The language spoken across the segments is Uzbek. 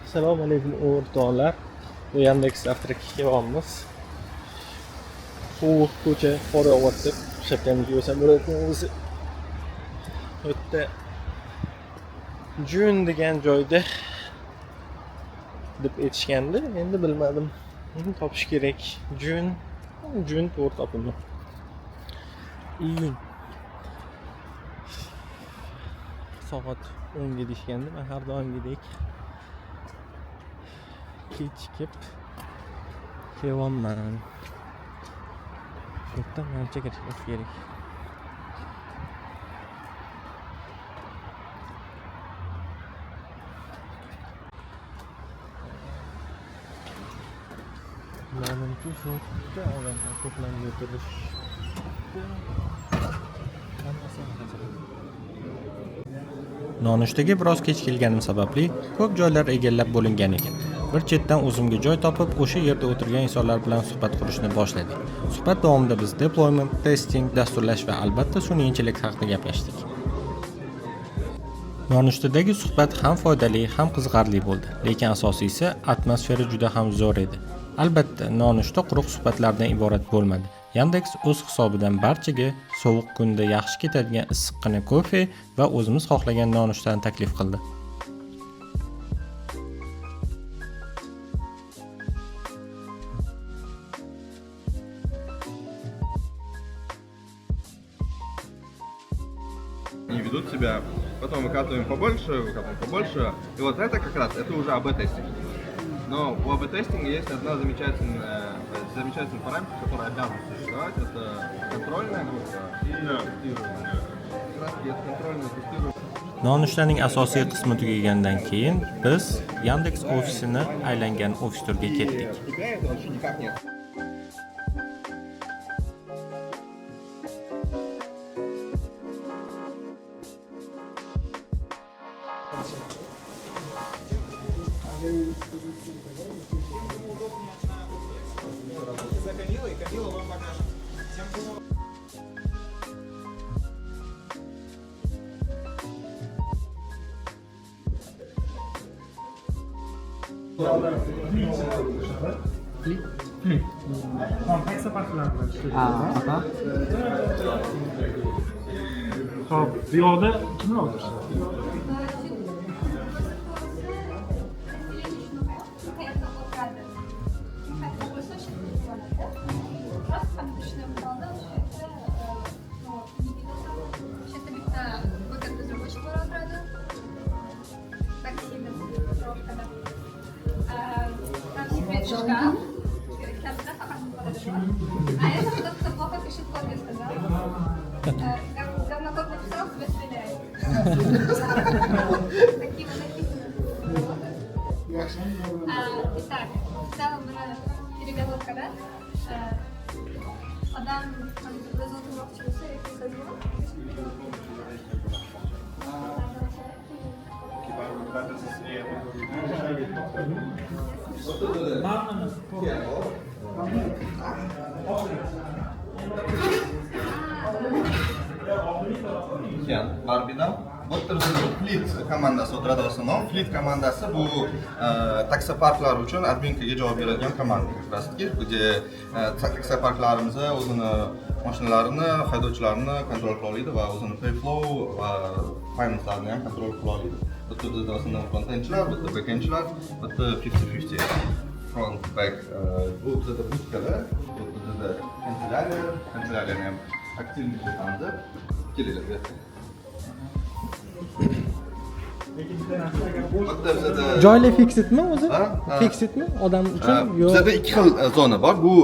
Assalomu alaykum o'rtoqlar. Bu Yandex Avtrak kelyapmiz. Sovuq ko'cha qor yog'yapti. Shapkamni kiysam bo'ladimi o'zi. Bu yerda Jun degan joyda deb aytishgandi. Endi bilmadim. Topish kerak. Jun to'g'ri topildi. Iyun. Soat 10 ga deyishgandi. Men har doimgidek kechikib kelyapman. Shu yerdan ancha kirish kerak. Manimcha shu yerda odamlar to'planib o'tirish. Nonushtaga biroz kech kelganim sababli ko'p joylar egallab bo'lingan ekan. Bir chetdan o'zimga joy topib, o'sha yerda o'tirgan insonlar bilan suhbat qurishni boshladik. Suhbat davomida biz deployment, testing, dasturlash va albatta sun'iy intellekt haqida gaplashdik. Nonushtadagi suhbat ham foydali, ham qiziqarli bo'ldi, lekin asosiysi atmosfera juda ham zo'r edi. Albatta, nonushta quruq suhbatlardan iborat bo'lmadi. Yandex o'z hisobidan barchaga sovuq kunda yaxshi ketadigan issiqqina kofe va o'zimiz xohlagan nonushtani taklif qildi. Не ведут себя, потом выкатываем побольше, и вот это как раз, это уже АБ-тестинг. Но у АБ-тестинга есть одна замечательный параметр, который обязан существовать, это контрольная группа и тестирование. Как раз это контрольное тестирование. Nonushtaning asosiy qismi tugagandan keyin biz Yandex ofisini aylangan ofis turga ketdik. Тебя это вообще никак нет. Kompleksa parklar bilan ishlaydi. Xo'p, bu yoqda kimlar o'tirishadi? А это кто-то плохо пишет код, я сказала. Говнокод написал, тебя стреляет. Такие мы написаны. Итак, в целом переговорка, да? Подам результат урок часа, я присажу. Barbie'dan o'tirdi Fleet komandasi o'tiradi osonov. Fleet komandasi bu taksoparklar uchun adminkaga javob beradigan komanda. Где taksoparklarimiz o'zini mashinalarini, haydovchilarini kontrol qila oladi va o'zini payflow va finance'larni ham kontrol qila oladi. Bitta bizda aslında frontendchilar, bitta backendchilar, bitta 50-50 front back. Bu bizda butkada, bu bizda kanselyariya ham aktiv bo'lganda keladi. Joylar fixedmi o'zi? Fixedmi odam uchun? Yo'q. Bizda ikki xil zona bor. Bu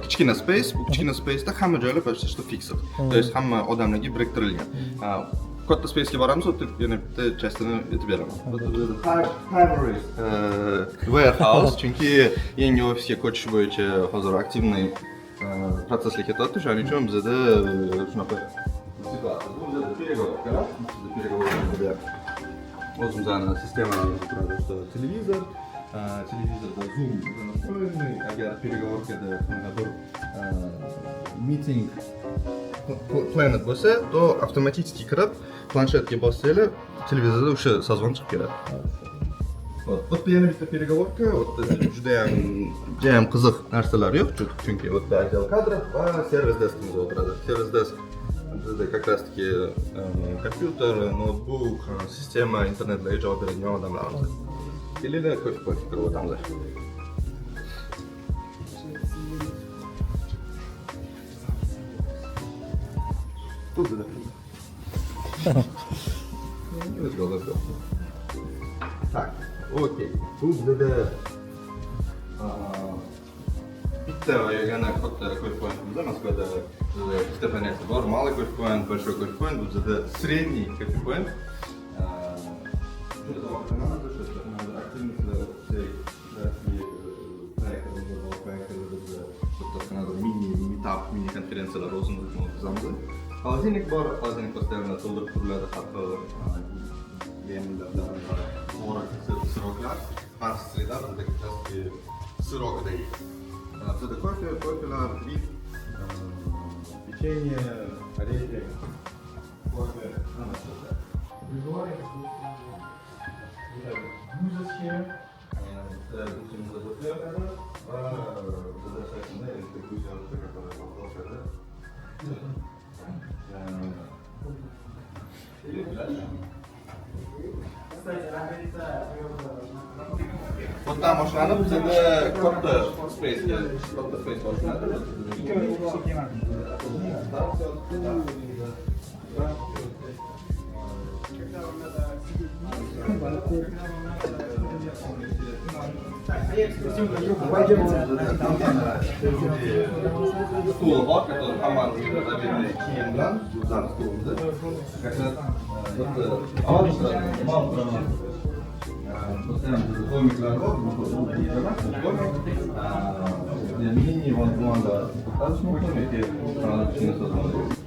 kichkina space, bu kichkina space'da hamma joylar почти что fixed. То есть hamma odamlarga biriktirilgan. Katta space'ga boramiz, o'tib yana bitta частini aytib beraman. Primary warehouse, chunki yangi ofisga ko'chish bo'yicha hozir aktivniy protsesslar ketyapti. Shuning uchun bizda shunaqa situatsiya. Bu bizda переговорка. O'zimizning sistemalarimiz turadi, что televizorda Zoom настроенный, agar переговоркада qanaqadir meeting planet bo'lsa, to avtomatik kirib planshetga bossanglar, televizorda o'sha sozvon chiqib keladi. Bu yerda yana bitta переговорка, bu yerda juda ham qiziq narsalar yo'q, chunki bu yerda отдел кадров va servis deskimiz o'tiradi. Servis desk bizda как раз таки kompyuter, notebook, sistema, internetlarga javob beradigan odamlarimiz. Kelinglar, ko'p kirib o'tamiz. Let's go. Так, окей. Bu bizda bitta yana katta ko'rpointimiz bor. Moskvada ikkita понятие bor. Малый ko'rpoint, большой ko'rpoint, bu bizda средний ko'rpoint. Mini-meetup, mini-konferensiyalar o'zimiz o'tkazamiz. Холодильник bor, холодильник постоянно to'ldirib turiladi, hatto yemlardan сырокlar, barcha sirlar bizda как раз сырокda есть. Bizda ko'felar, vip, печенье, орехи, кофе, вот там машина bizda katta space boshlanadi. Stol bor, который hammani zavedniy kiyim bilan bizning stolimiz. Как раз komiklar bor, mini vanda o'tkazish mumkin yoki shuni sotib olish.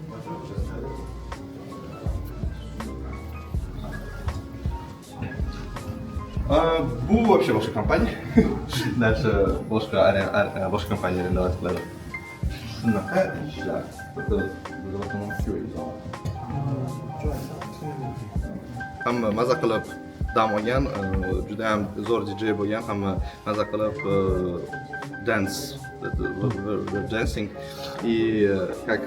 Bu вообще boshqa kompaniya. Dальше boshqa kompaniya arendovat qiladi. Shunaqa ishlar. Hamma maza qilib dam olgan, juda ham zo'r DJ bo'lgan, hamma maza qilib dancing. И как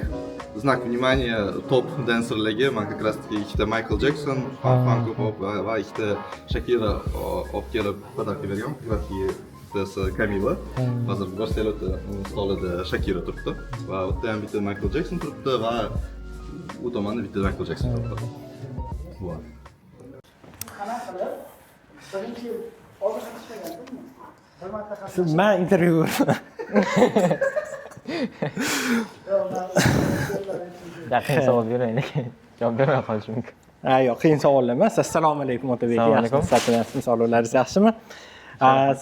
знак внимания топ дэнсерлерga men как раз таки ikkita Michael Jackson, Funko Pop va ikkita Shakira olib kelib podarka bergan. Bittasi Camila. Hozir Barselona stolida Shakira turibdi va u yerda ham bitta Michael Jackson turibdi va u tomonda bitta Michael Jackson turibdi. Bu. Men intervyu Qiyin savol beraylik. Javob bermay qolish mumkin. yo'q, qiyin savol emas. Assalomu alaykum Otabek. Assalomu alaykum. Yaxshimisiz? Sog'liklaringiz yaxshimi?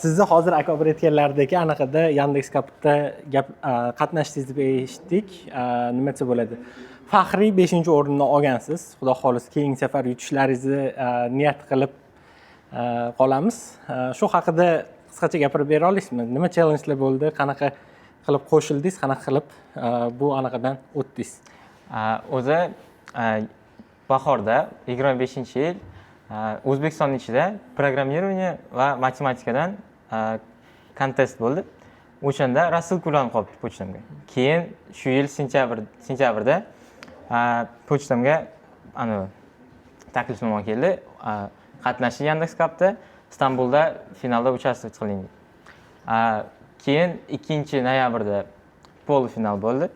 Sizni hozir aka bir aytganlaridagi anaqada Yandex Cup'da qatnashdingiz deb eshitdik. Nima desa bo'ladi? Faxriy 5-o'rinni olgansiz. Xudo xolis keyingi safar yutishlaringizni niyat qilib qolamiz. Shu haqida qisqacha gapirib bera olasizmi? Nima challengelar bo'ldi? Qanaqa qilib qo'shildingiz? Qanaqa qilib bu anaqadan o'tdingiz? O'zi bahorda 25-yil O'zbekiston ichida programmирование va matematikadan kontest bo'ldi. O'shanda rassılka ulanib qolibdi pochtamga. Keyin shu yil sentyabrda pochtamga taklifnoma keldi. Qatnashing Yandex Cup'da Istanbulda finalda участвовать qiling. Keyin 2-noyabrda polfinal bo'ldi.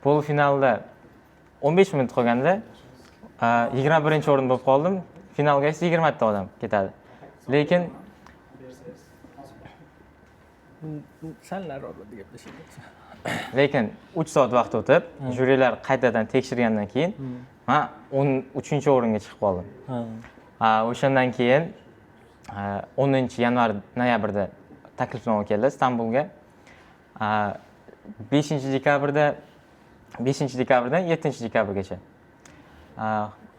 Polfinalda 15 minut qolganda 21-o'rin bo'lib qoldim. Finalga esa 20 ta odam ketadi. Lekin lekin 3 soat vaqt o'tib, jurilar qaytadan tekshirgandan keyin men 13-o'ringa chiqib qoldim. O'shandan keyin 10-noyabrda taklifnoma keldi Istanbulga. 5-dekabrdan 7-dekabrgacha.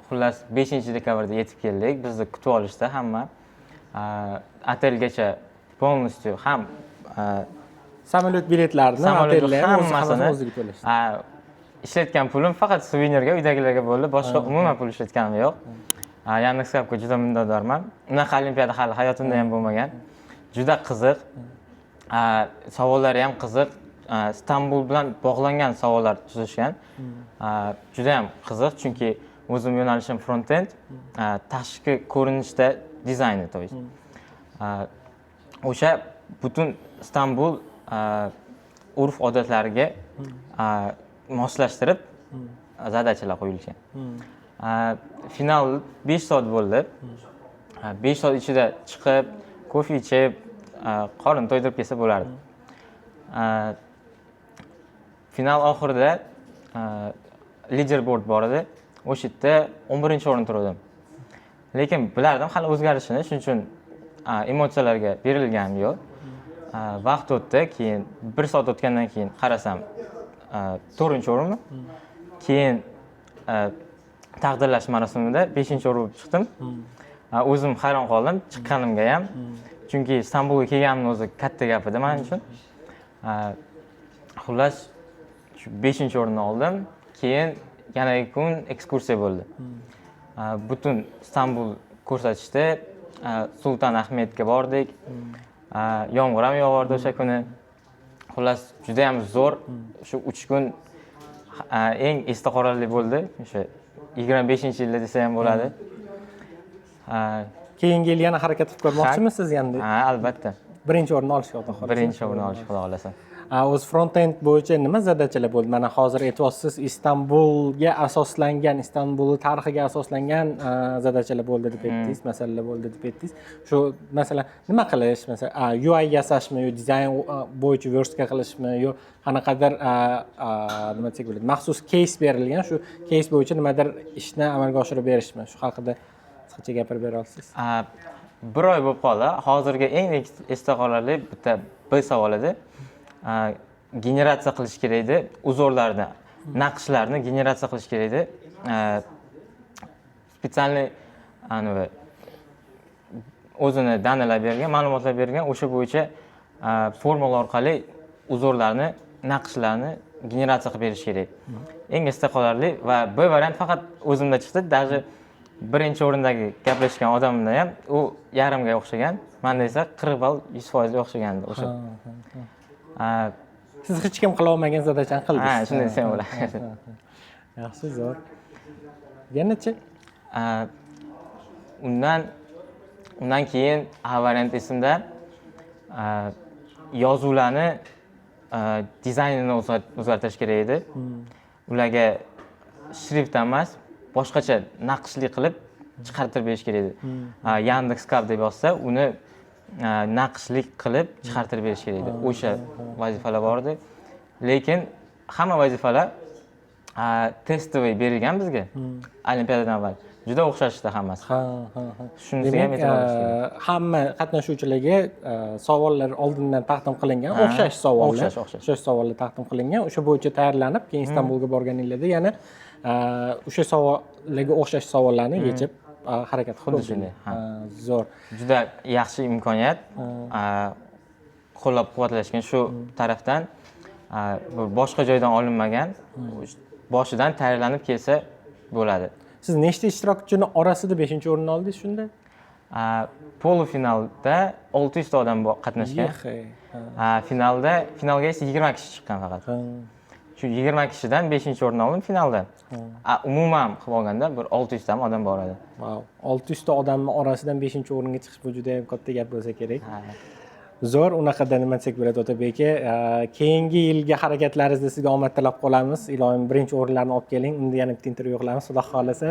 Xullas 5-dekabrda yetib keldik. Bizni kutib olishdi hamma. Otelgacha полностью ham samolyot biletlarini, otellarni hammasini o'ziga to'lashdi. Ishlatgan pulim faqat suvenirga, uydagilarga bo'ldi. Boshqa umuman pul ishlatganim yo'q. Yandex.Cap'ga juda minnatdorman. Unaqa olimpiada hali hayotimda ham bo'lmagan. Juda qiziq. Savollari ham qiziq. Istanbul bilan bog'langan savollar tuzishgan. Juda ham qiziq, chunki o'zim yo'nalishim front-end, tashqi ko'rinishda dizayni, to есть. O'sha butun Istanbul urf-odatlariga moslashtirib zadachalar qo'yilgan. Final 5 soat bo'ldi. 5 soat ichida chiqib, kofe ichib, qorin to'ydirib kelsa bo'lardi. Final oxirida leaderboard bor edi. O'sha yerda 11-o'rin turdim. Lekin bilardim hali o'zgarishini, shuning uchun emotsiyalarga berilganim yo'q. Vaqt o'tdi, keyin 1 soat o'tgandan keyin qarasam 4-o'rinmi? Keyin taqdirlash marosimida 5-o'rin bo'lib chiqdim. O'zim hayron qoldim, chiqqanimga ham. Chunki Istanbulga kelganim o'zi katta gap edi men uchun. Xullas 5-o'rinni oldim. Keyin yana kun ekskursiya bo'ldi. Butun Istanbul ko'rsatishdi. Sulton Ahmedga bordik. Yomg'ir ham yog'ardi o'sha kuni. Xullas juda ham zo'r. Shu 3 kun eng esda qolarli bo'ldi. O'sha 25-yilda desa ham bo'ladi. Keyingi yil yana harakat qilib ko'rmoqchimisiz endi? Albatta. Birinchi o'rinni olishga xudo xohlasa. Birinchi o'rinni olish xudo xolasa. O'z front-end bo'yicha nima zadachalar bo'ldi? Mana hozir aytyapsiz, Istanbulga asoslangan, Istanbul tarixiga asoslangan zadachalar bo'ldi deb aytdingiz, masalalar bo'ldi deb aytdingiz. Shu masalan, nima qilish, masalan, UI yasashmi, yo dizayn bo'yicha verstga qilishmi, yo qanaqadir nima desak bo'ladi, maxsus case berilgan, shu case bo'yicha nimadir ishni amalga oshirib berishmi? Shu haqida qisqacha gapirib bera olasiz? 1 oy bo'lib qoldi. Hozirgi eng esda qolarli bitta bir savol edi. Generatsiya qilish kerak edi. Uzorlarni, naqshlarni generatsiya qilish kerak edi. Spesialniy o'zini danalar bergan, ma'lumotlar bergan, o'sha bo'yicha formula orqali uzorlarni, naqshlarni generatsiya qilib berish kerak. Eng esda qolarli va bu variant faqat o'zimda chiqdi. Даже birinchi o'rindagi gaplashgan odamda ham u yarimga o'xshagan. Menda esa 40 ball 100% o'xshagandi o'sha. Siz hech kim qila olmagan zadachani qildingiz. Ha, shunday desam bo'ladi. Yaxshi, zo'r. Yanachi? Undan keyin variant esimda yozuvlarni dizaynini o'zgartirish kerak edi. Ularga shrift emas, boshqacha naqshli qilib chiqartirib berish kerak edi. Yandex.Cap deb yozsa, uni naqshlik qilib chiqartirib berish kerak edi. O'sha vazifalar bor edi. Lekin hamma vazifalar testoviy berilgan bizga olimpiadadan avval. Juda o'xshashdi hammasi. Shunisiga ham e'tibor berish kerak. Hamma qatnashuvchilarga savollar oldindan taqdim qilingan, o'xshash savollar, o'xshash savollar taqdim qilingan. O'sha bo'yicha tayyorlanib, keyin Istanbulga borganingizda yana o'sha savollarga o'xshash savollarni yechib harakat xuddi shunday. Zo'r. Juda yaxshi imkoniyat. Qo'llab-quvvatlashgan shu tarafdan boshqa joydan olinmagan, boshidan tayyorlanib kelsa bo'ladi. Siz nechta ishtirokchini orasida 5-o'rinni oldingiz shunda? Polufinalda 600 ta odam qatnashgan. Finalga esa 20 kishi chiqqan faqat. Shu 20 kishidan 5-o'rinni oldim finalda. Umuman qilib olganda bir 600 ta odam bor edi. Wow, 600 ta odamning orasidan 5-o'ringa chiqish bu juda ham katta gap bo'lsa kerak. Zo'r, unaqada nima desak bo'ladi Otabek aka. Keyingi yilga harakatlaringizda sizga omad tilab qolamiz. Iloyim 1-o'rinlarni olib keling. Unda yana bitta intervyu qilamiz, xudo xolasa,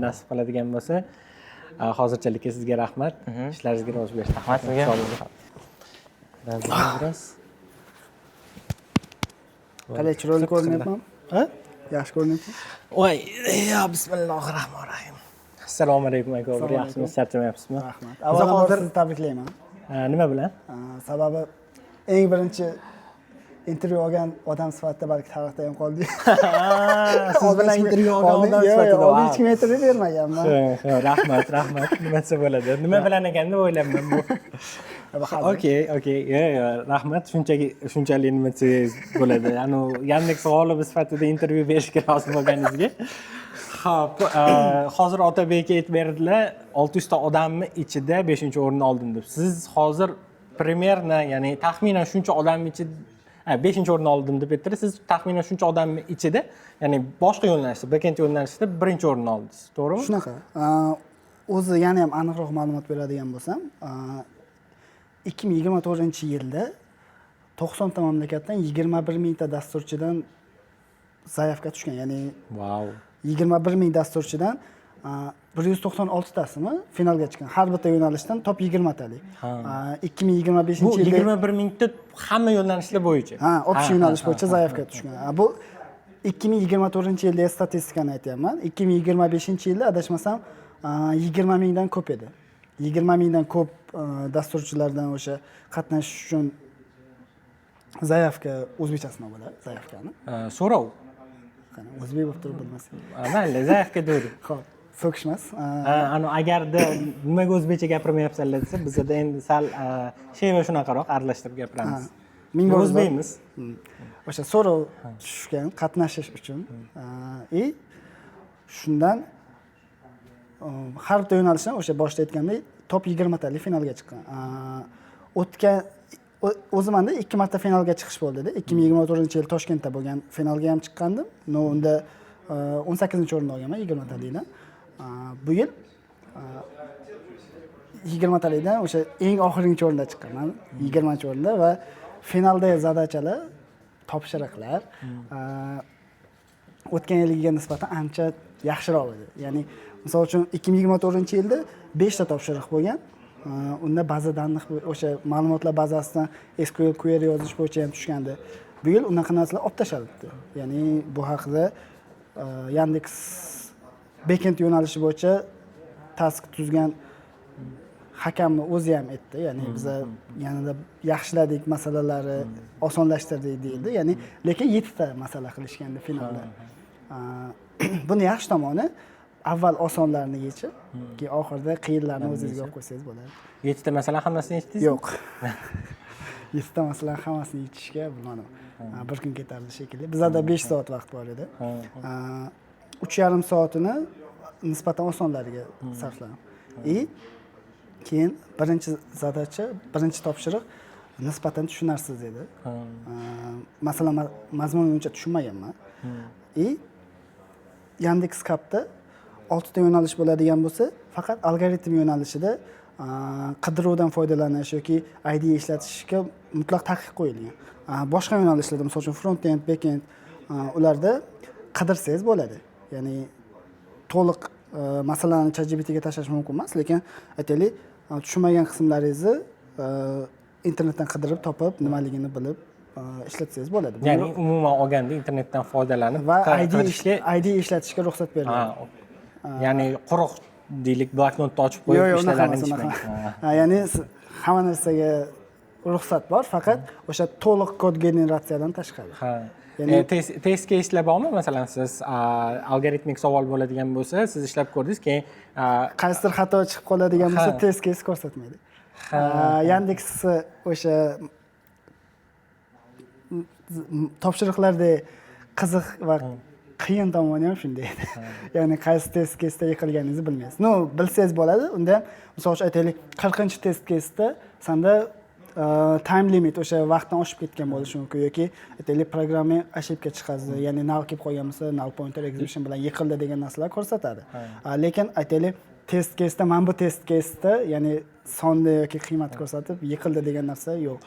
nasib qiladigan bo'lsa. Hozirchalikka sizga rahmat. Ishlaringizga rivoj bersin. Rahmat sizga. Biroz. Qalay chiroyli ko'rinyapman? Ha? Yaxshi ko'rinyapman. Voy, ya bismillahirrohmanirrohim. Assalomu alaykum aka. Yaxshimisiz, charchamayapsizmi? Rahmat. Avvalambor sizni tabriklayman. Nima bilan? Sababi eng birinchi intervyu olgan odam sifatida balki tarixda ham qoldik. Siz bilan intervyu olgan odam sifatida. Yo'q, hech kim intervyu bermaganman. Rahmat. Nima desa bo'ladi? Nima bilan ekan deb o'ylayapman bu. Okey. Rahmat. Shunchalik nima desangiz bo'ladi. Yandex g'olibi sifatida intervyu berishga rozi bo'lganingizga. Xo'p, hozir Otabek aytib berdilar, 600 ta odamni ichida 5-o'rinni oldim deb. Siz hozir примерно, ya'ni taxminan shuncha odamni ichida 5-o'rinni oldim deb aytdingiz. Siz taxminan shuncha odamni ichida, ya'ni boshqa yo'nalishda, backend yo'nalishida 1-o'rinni oldingiz, to'g'rimi? Shunaqa. O'zi yana ham aniqroq ma'lumot beradigan bo'lsam, 2024-yilda 90 ta mamlakatdan 21 mingta dasturchidan zaявka tushgan. Ya'ni Wow. 21 ming dasturchidan 196 tasimi finalga chiqqan. Har bitta yo'nalishdan top 20 talik. 2025 Bu yilda 21 mingta hamma yo'nalishlar bo'yicha. общий yo'nalish bo'yicha zaявka tushgan. Bu 2024-yilda statistikani aytyapman. 2025-yilda adashmasam 20 mingdan ko'p edi. 20 mingdan ko'p dasturchilardan o'sha qatnashish uchun zaявка o'zbekchasini bo'ladi, zaявkani. So'rov. Qani o'zbek bo'lib turib bilmasak. Mayli, zaявка deydi. Xo'p, so'kishmas. Agarda nimaga o'zbekcha gapirmayapsanlar desa, bizda endi sal sheva shunaqaroq aralashtirib gapiramiz. Ming bor o'zbekmiz. O'sha so'rov tushgan qatnashish uchun. Shundan har bitta yo'nalishdan o'sha boshida aytgandek top 20 talik finalga chiqqan. O'tgan o'zimanda 2 marta finalga chiqish bo'ldi-da. 2024-yil Toshkentda bo'lgan finalga ham chiqqandim. Unda 18-o'rinni olganman 20 talikdan. Bu yil 20 talikdan o'sha eng oxirgi o'rinda chiqqanman, 20-o'rinda va finalda zadachalar, topshiriqlar o'tgan yilgiga nisbatan ancha yaxshiroq edi. Ya'ni misol uchun 2024-yilda 5 ta topshiriq bo'lgan. Unda bazadan o'sha ma'lumotlar bazasidan SQL query yozish bo'yicha ham tushgandi. Bu yil unaqa narsalar olib tashlabdi. Ya'ni bu haqida Yandex backend yo'nalishi bo'yicha task tuzgan hakamni o'zi ham aytdi. Ya'ni biz yanada yaxshiladik, masalalari osonlashtirdik deyildi. Ya'ni lekin 7 ta masala qilishgandi finalda. Buni yaxshi tomoni avval osonlarni yechib, keyin oxirida qiyinlarni o'zingizga olib qo'ysangiz bo'ladi. 7 ta masala hammasini yechdingiz? Yo'q. 7 ta masala hammasini yechishga bilmadim. Bir kun ketardi shekilli. Bizda 5 soat vaqt bor edi. 3,5 soatini nisbatan osonlariga sarfladim. Keyin birinchi zadacha, birinchi topshiriq nisbatan tushunarsiz edi. Masalan, mazmunini uncha tushunmaganman. Yandex Cap'da 6 ta yo'nalish bo'ladigan bo'lsa, faqat algoritm yo'nalishida qidiruvdan foydalanish yoki ID ishlatishga mutlaq taqiq qo'yilgan. Boshqa yo'nalishlarda, misol uchun front-end, back-end ularda qidirsangiz bo'ladi. Ya'ni to'liq masalani ChatGPTga tashlash mumkin emas, lekin aytaylik, tushunmagan qismlaringizni internetdan qidirib topib, nimaligini bilib ishlatsangiz bo'ladi. Ya'ni umuman olganda internetdan foydalanib va ID ishlatishga ruxsat beriladi. Ya'ni quruq deylik bloknotni ochib qo'yib ishlaganingizdan. Ya'ni hamma narsaga ruxsat bor, faqat o'sha to'liq kod generatsiyadan tashqari. Test case'lar bormi? Masalan, siz algoritmik savol bo'ladigan bo'lsa, siz ishlab ko'rdingiz, keyin qaysidir xato chiqib qoladigan bo'lsa, test case ko'rsatmaydi. Yandex o'sha topshiriqlarda qiziq va qiyin tomoni ham shunday edi. Ya'ni qaysi test case'da yiqilganingizni bilmaysiz. Bilsangiz bo'ladi. Unda misol uchun aytaylik, 40-test case'da senda time limit o'sha vaqtdan oshib ketgan bo'lishi mumkin yoki aytaylik programma ошибка chiqadi, ya'ni null kelib qolgan bo'lsa, null pointer execution bilan yiqildi degan narsalar ko'rsatadi. Lekin aytaylik, test case'da, mana bu test case'da, ya'ni sonda yoki qiymat ko'rsatib yiqildi degan narsa yo'q.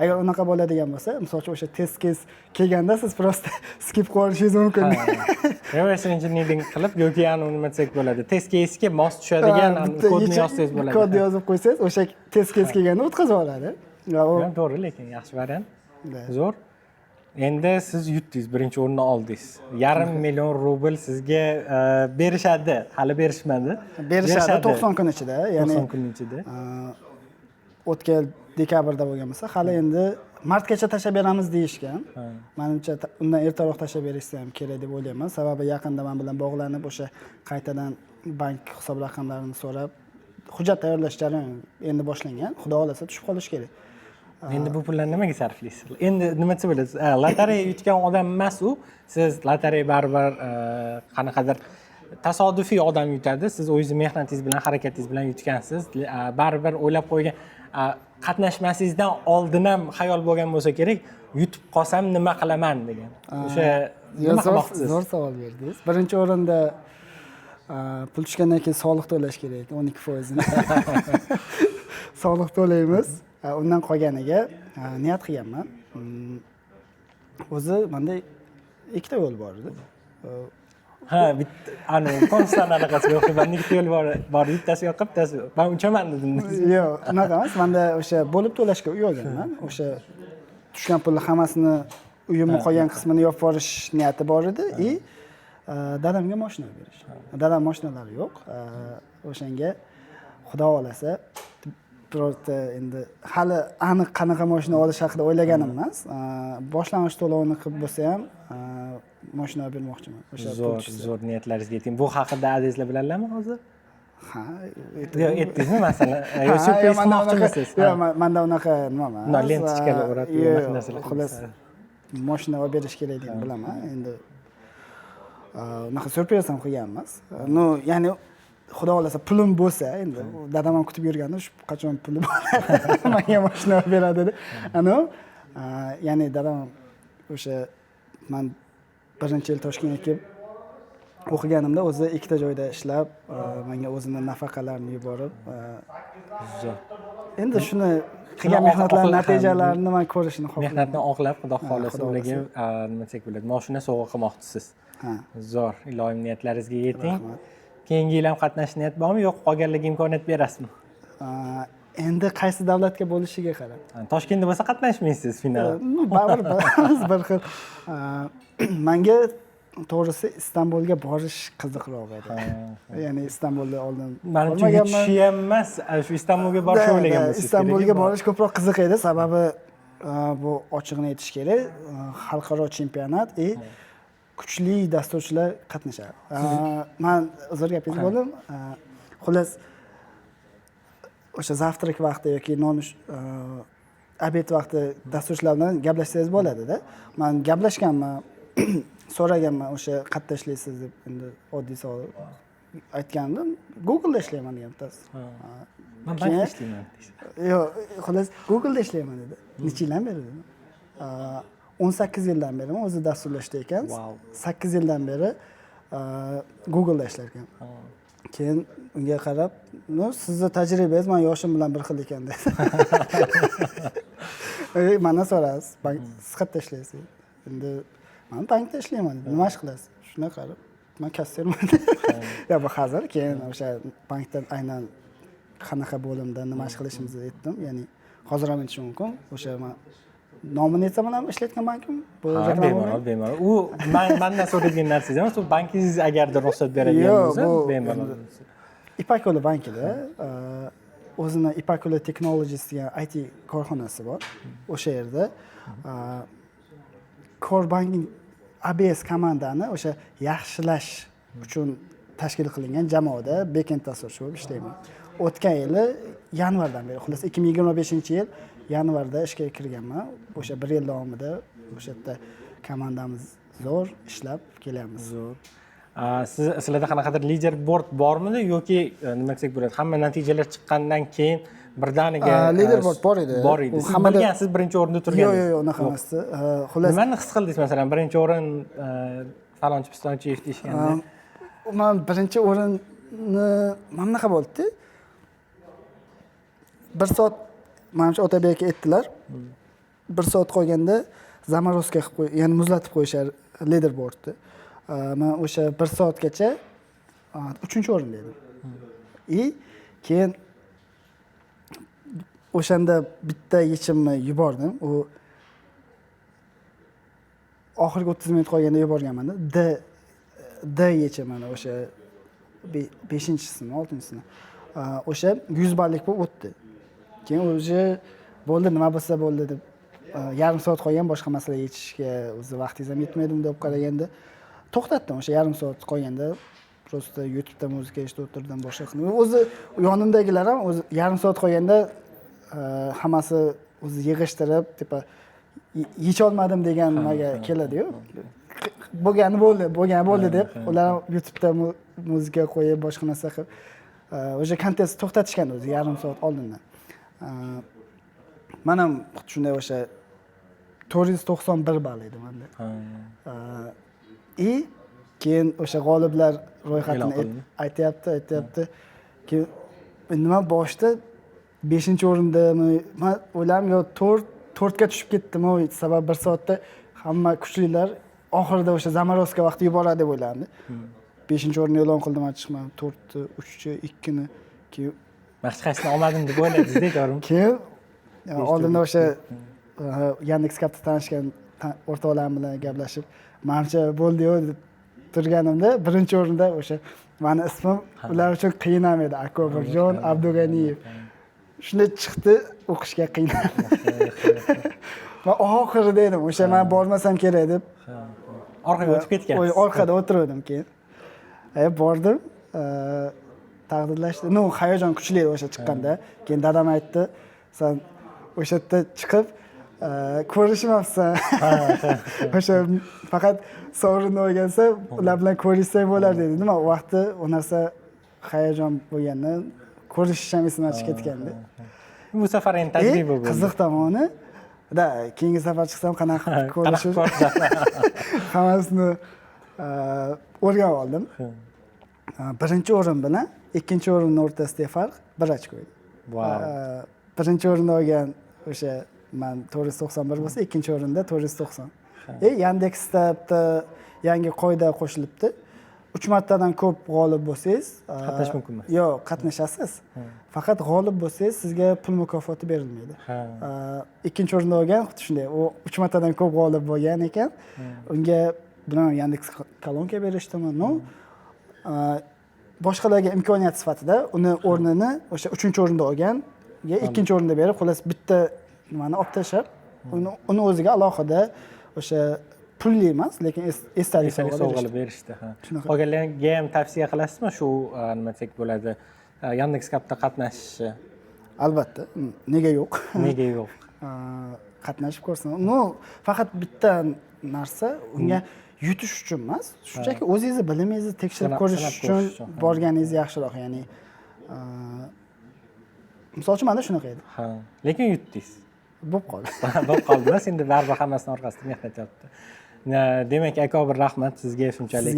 Agar unaqa bo'ladigan bo'lsa, misol uchun o'sha test case kelganda siz prosta skip qilishingiz mumkin. Reverse engineering qilib yoki nima desak bo'ladi. Test case'ga mos tushadigan kodni yozsangiz bo'ladi. Kodni yozib qo'ysangiz, o'sha test case kelganda o'tkazib oladi. To'g'ri, lekin yaxshi variant. Zo'r. Endi siz yutdingiz, birinchi o'rinni oldingiz. 500 million rubl sizga berishadi, hali berishmadi. Berishadi 90 kun ichida, ya'ni 90 kun ichida. O'tgan dekabrda bo'lgan bo'lsa, hali endi martgacha tashlab beramiz deyishgan. Menimcha undan ertaroq tashlab berishsa ham kerak deb o'ylayman. Sababi yaqinda men bilan bog'lanib o'sha qaytadan bank hisob raqamlarini so'rab, hujjat tayyorlash jarayoni endi boshlangan. Xudo xolasa tushib qolish kerak. Endi bu pullarni nimaga sarflaysiz? Endi nima desa bo'ladi? Lotereya yutgan odam emas u. Siz lotereya baribir qanaqadir tasodifiy odam yutadi. Siz o'zingiz mehnatingiz bilan, harakatingiz bilan yutgansiz. Baribir o'ylab qo'ygan qatnashmasingizdan oldin ham xayol bo'lgan bo'lsa kerak, yutib qolsam nima qilaman degan. O'sha nima qilmoqchisiz? Zo'r savol berdingiz. Birinchi o'rinda pul tushgandan keyin soliq to'lash kerak, 12%. Soliq to'laymiz. Undan qolganiga niyat qilganman. O'zi menda ikkita yo'l bor edi. Ha, ana konstant anaqasi yo'q. Menda ikkita yo'l bor, bittasi yo'q, bittasi. Men uchaman dedim. Yo'q, unaqa emas. Menda o'sha bo'lib to'lashga uyalganman. O'sha tushgan pulni hammasini uyimni qolgan qismini yopib yuborish niyati bor edi. Dadamga mashina berish. Dadam mashinalari yo'q. O'shanga xudo xolasa birorta endi hali aniq qanaqa mashina olish haqida o'ylaganim emas. Boshlang'ich to'lovini qilib bo'lsa ham mashina bermoqchiman. O'sha zo'r niyatlaringizga yeting. Bu haqida adreslar bilanlarmi hozir? Ha, Yo'q, aytdingizmi masalan? Yo'q, syurpriz qilmoqchimisiz? Yo'q, menda unaqa nima emas. Lentichkaga o'rab yurgan narsalar. Xolos mashina olib berish kerak deb bilaman. Endi unaqa syurpriz ham qilgan emas. No, ya'ni xudo xolasa pulim bo'lsa, endi dadam ham kutib yurganda shu qachon puli bo'ladi, menga mashina olib beradi dedi. Ya'ni dadam o'sha men birinchi yil Toshkentga kelib o'qiganimda o'zi ikkita joyda ishlab, menga o'zini nafaqalarini yuborib, endi shuni qilgan mehnatlar natijalarini men ko'rishni xohlayman. Mehnatni oqlab, xudo xolasa ularga nima desak bo'ladi, mashina sovg'a qilmoqchisiz. Zo'r, ilohim niyatlaringizga yeting. Keyingi yil ham qatnashish niyat bormi, yo'q qolganlarga imkoniyat berasizmi? Endi qaysi davlatga bo'lishiga qarab. Toshkentda bo'lsa qatnashmaysiz final. Baribir bir xil. Menga to'g'risi Istanbulga borish qiziqroq edi. Ya'ni Istanbulda oldin menimcha yutishi ham emas, shu Istanbulga borishni o'ylagan bo'lsangiz. Istanbulga borish ko'proq qiziq edi, sababi bu ochiqni aytish kerak, xalqaro chempionat kuchli dasturchilar qatnashadi. Men uzr gapingiz bo'ldim. Xullas o'sha zavtrak vaqti yoki nonush obed vaqti dasturchilar bilan gaplashsangiz bo'ladi-da. Men gaplashganman, so'raganman o'sha qayerda ishlaysiz deb, endi oddiy savol aytgandim. Google'da ishlayman degan bittasi. Men bankda ishlayman. Yo'q, xullas Google'da ishlayman dedi. Necha yildan beri dedim. 18 yildan beri o'zi dasturlashda ekan. 8 yildan beri Google'da ishlar ekan. Keyin unga qarab, "No, sizni tajribangiz men yoshim bilan bir xil ekan" dedi. Mendan so'rasiz, siz qayerda ishlaysiz? Endi men bankda ishlayman. Nima ish qilasiz? Shuna qarab, men kassirman. Ya bu hazır, keyin o'sha bankdan aynan qanaqa bo'limda nima ish qilishimizni aytdim. Ya'ni hozir ham aytishim mumkin. O'sha men nomini aytsam ham ishlayotgan bankim? Bu bemalol. U mendan so'raydigan narsangiz emas, u bankingiz agarda ruxsat beradigan bo'lsa, bemalol. Ipak Yo'li bankida o'zini Ipak Yo'li Technologies degan IT korxonasi bor. O'sha yerda core banking ABS komandani o'sha yaxshilash uchun tashkil qilingan jamoada backend dasturchi bo'lib ishlayman. O'tgan yili yanvardan beri, xullas 2025-yil yanvarda ishga kirganman. O'sha 1 yil davomida o'sha yerda komandamiz zo'r ishlab kelyapmiz. Zo'r. Sizlarda qanaqadir leaderboard bormidi yoki nima desak bo'ladi, hamma natijalar chiqqandan keyin birdaniga leaderboard bor edi. Bor edi. Siz birinchi o'rinda turganingiz. Yo'q, unaqa emas. Xullas nimani his qildingiz masalan, birinchi o'rin falonchi pistonchiyev deyishganda? Men birinchi o'rinni mana bunaqa bo'ldi. 1 soat menimcha Otabekka aytdilar. 1 soat qolganda zamorozka qilib qo'y, ya'ni muzlatib qo'yishar leaderboardni. Men o'sha 1 soatgacha 3-o'rinda edim. Keyin o'shanda bitta yechimni yubordim. U oxirgi 30 minut qolganda yuborganman. D yechimini o'sha 5-chisini, 6-chisini. O'sha 100 ballik bo'lib o'tdi. Keyin o'zi bo'ldi, nima bo'lsa bo'ldi deb yarim soat qolgan, boshqa masala yechishga o'zi vaqtingiz ham yetmaydi deb qaraganda to'xtatdim. O'sha yarim soat qolganda prosta YouTube'da muzika eshitib o'tirdim, boshqa qildim. O'zi yonimdagilar ham o'zi yarim soat qolganda hammasi o'zi yig'ishtirib, tepa yecha olmadim degan nimaga keladi-yu. bo'lgani bo'ldi deb ular YouTube'da muzika qo'yib boshqa narsa qilib o'sha kontest to'xtatishgan o'zi yarim soat oldindan. Men ham xuddi shunday o'sha 491 ball edi menda. И keyin o'sha g'oliblar ro'yxatini aytyapti. Keyin nima boshda 5-o'rindami? Men o'yladim yo 4ga tushib ketdimi, sabab 1 soatda hamma kuchlilar oxirida o'sha Zamarovska vaqti yuboradi deb o'yladim. 5-o'rinni e'lon qildim, chiqmadi. 4, 3, 2ni keyin Hech qaysini olmadim deb o'yladingiz-da, to'g'rimi? keyin oldinda o'sha Yandex.Cap'da tanishgan o'rtoqlarim bilan gaplashib, "Menimcha bo'ldi-yu" deb turganimda, 1-o'rinda o'sha meni ismim ular uchun qiyin ham edi. Akobirjon Abdug'aniyev. Shunday chiqdi, o'qishga qiynaldim. Men oxirida edim, o'sha men bormasam kerak deb Orqaga o'tib ketgansiz. orqada o'tirdim keyin. Bordim, taqdirlashdi. Hayajon kuchli o'sha chiqqanda. Keyin dadam aytdi, "Sen o'sha yerda chiqib ko'rishmabsan. O'sha faqat sovrinni olgansa, ular bilan ko'rishsang bo'lar" dedi. Nima u vaqtda u narsa hayajon bo'lgandan ko'rishish ham esimdan chiqib ketgandi. Bu safar endi tajriba bo'ldi. Qiziq tomoni, keyingi safar chiqsam qanaqa ko'rishish hammasini o'rganib oldim. 1-o'rin bilan 2-o'rinning o'rtasidagi farq 1 ochko edi. Wow. 1-o'rinda olgan o'sha men 491 bo'lsa, 2-o'rinda 490. Yandexda bitta yangi qoida qo'shilibdi. 3 martadan ko'p g'olib bo'lsangiz, qatnashish mumkin emas. Yo'q, qatnashasiz. Faqat g'olib bo'lsangiz, sizga pul mukofoti berilmaydi. 2-o'rinda olgan xuddi shunday. U 3 martadan ko'p g'olib bo'lgan ekan. Unga bilmadim, Yandex kolonka berishdimi, boshqalarga imkoniyat sifatida uni o'rnini o'sha 3-o'rinda olganga 2-o'rinda berib, xolos bitta nimani olib tashlab, uni o'ziga alohida o'sha pulli emas, lekin esdalik sovg'alar berishdi. Qolganlarga ham tavsiya qilasizmi shu nima desak bo'ladi, Yandex.Cap'da qatnashishi? Albatta, nega yo'q? Nega yo'q? Qatnashib ko'rsin. Faqat bitta narsa, unga yutish uchun emas, shunchaki o'zingizni bilimingizni tekshirib ko'rish uchun borganingiz yaxshiroq, ya'ni misol uchun menda shunaqa edi. Lekin yutdingiz. Bo'lib qoldi. Bo'lib qoldingiz, endi baribir hammasini orqasida mehnat yotdi. Demak, Akobir, rahmat sizga shunchalik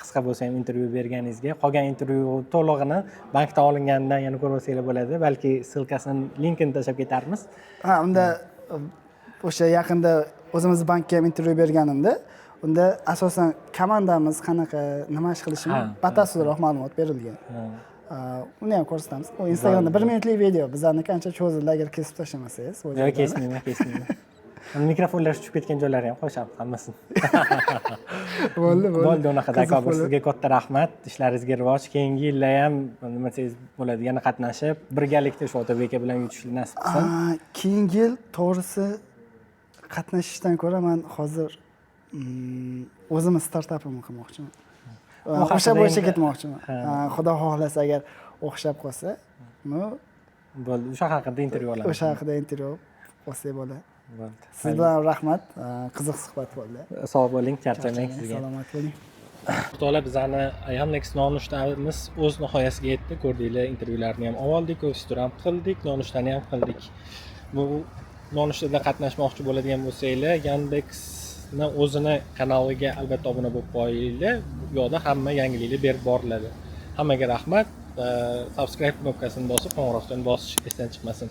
qisqa bo'lsa ham intervyu berganingizga. Qolgan intervyu to'lig'ini bankdan olinganidan yana ko'rib olsanglar bo'ladi. Balki silkasini, linkini tashlab ketarmiz. Unda o'sha yaqinda o'zimiz bankka ham intervyu berganimda, unda asosan komandamiz qanaqa, nima ish qilishini batafsilroq ma'lumot berilgan. Uni ham ko'rsatamiz. U Instagramda 1 minutlik video. Bizlarni qancha cho'zildi agar kesib tashlamasangiz. Yo'q, kesmayman. Mikrofonlar tushib ketgan joylari ham qo'shamiz hammasini. Bo'ldi, unaqa. Akobir, sizga katta rahmat. Ishlaringizga rivoj, keyingi yillar ham nima desangiz bo'ladi, yana qatnashib, birgalikda shu Otabek bilan yutishni nasib qilsin. Keyingi yil to'g'risi qatnashishdan ko'ra men hozir o'zimiz startapimni qilmoqchiman. O'sha bo'yicha ketmoqchiman. Xudo xohlasa agar o'xshab qolsa, bo'ldi. O'sha haqida intervyu olamiz. O'sha haqida intervyu olsak bo'ladi. Siz bilan rahmat. Qiziq suhbat bo'ldi. Sog' bo'ling, charchamang sizga. Salomat bo'ling. O'rtoqlar, bizani Yandex nonushtamiz o'z nihoyasiga yetdi. Ko'rdinglar, intervyularni ham oldik, ko'rsatib ham qildik, nonushtani ham qildik. Bu nonushtada qatnashmoqchi bo'ladigan bo'lsanglar, Yandexni o'zini kanaliga albatta obuna bo'lib qo'yinglar. Bu yoqda hamma yangiliklar berib boriladi. Hammaga rahmat. Subscribe knopkasini bosib, qo'ng'iroqchani bosish esdan chiqmasin.